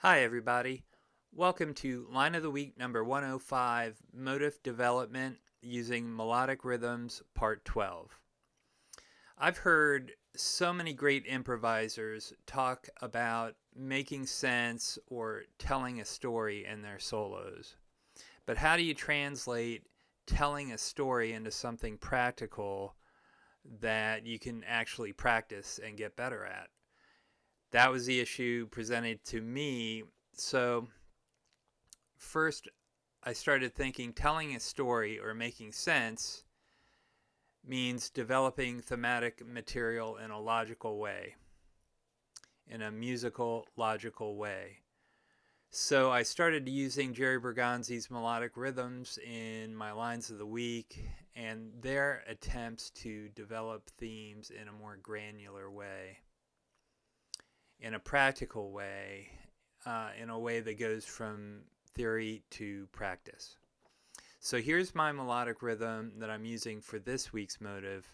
Hi, everybody. Welcome to Line of the Week number 105, Motive Development Using Melodic Rhythms, Part 12. I've heard so many great improvisers talk about making sense or telling a story in their solos. But how do you translate telling a story into something practical that you can actually practice and get better at? That was the issue presented to me. So first, I started thinking telling a story or making sense means developing thematic material in a logical way, in a musical, logical way. So I started using Jerry Bergonzi's melodic rhythms in my lines of the week and their attempts to develop themes in a more granular way, in a practical way, in a way that goes from theory to practice. So here's my melodic rhythm that I'm using for this week's motive.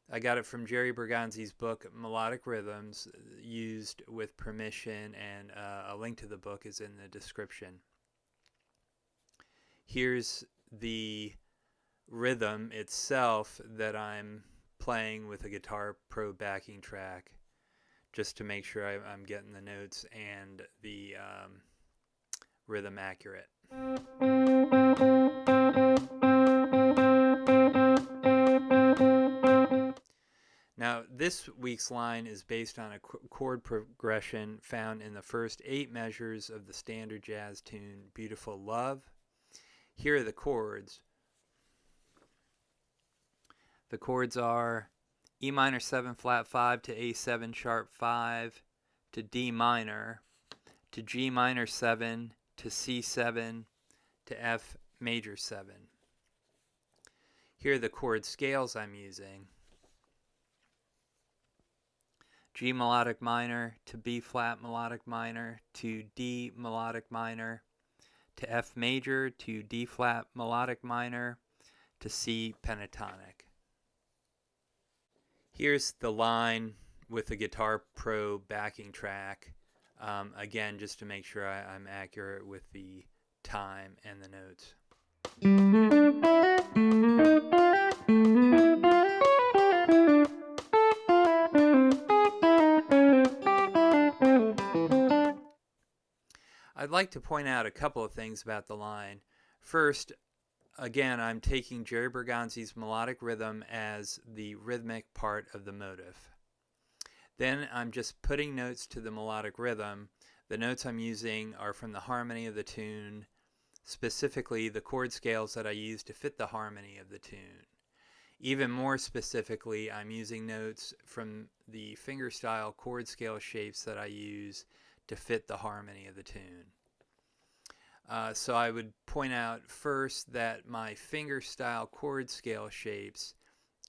I got it from Jerry Bergonzi's book, Melodic Rhythms, used with permission, and a link to the book is in the description. Here's the rhythm itself that I'm playing with a Guitar Pro backing track, just to make sure I'm getting the notes and the rhythm accurate. Now, this week's line is based on a chord progression found in the first 8 measures of the standard jazz tune, Beautiful Love. Here are the chords. The chords are E minor 7 flat 5 to A7 sharp 5 to D minor to G minor 7 to C7 to F major 7. Here are the chord scales I'm using. G melodic minor to B flat melodic minor to D melodic minor to F major to D flat melodic minor to C pentatonic. Here's the line with the Guitar Pro backing track. Again, just to make sure I'm accurate with the time and the notes. I'd like to point out a couple of things about the line. First, again, I'm taking Jerry Bergonzi's melodic rhythm as the rhythmic part of the motive. Then I'm just putting notes to the melodic rhythm. The notes I'm using are from the harmony of the tune, specifically the chord scales that I use to fit the harmony of the tune. Even more specifically, I'm using notes from the fingerstyle chord scale shapes that I use to fit the harmony of the tune. So I would point out first that my fingerstyle chord scale shapes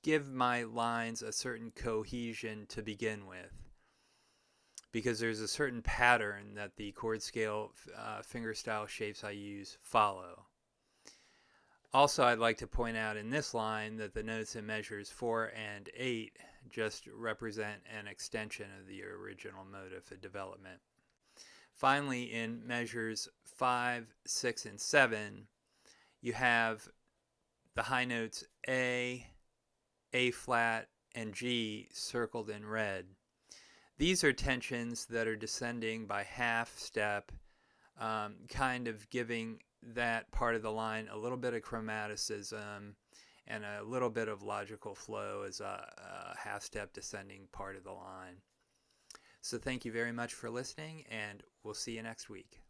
give my lines a certain cohesion to begin with, because there's a certain pattern that the chord scale fingerstyle shapes I use follow. Also, I'd like to point out in this line that the notes in measures 4 and 8 just represent an extension of the original motive of development. Finally, in measures 5, 6, and 7, you have the high notes A flat, and G circled in red. These are tensions that are descending by half step, kind of giving that part of the line a little bit of chromaticism and a little bit of logical flow as a half step descending part of the line. So thank you very much for listening, and we'll see you next week.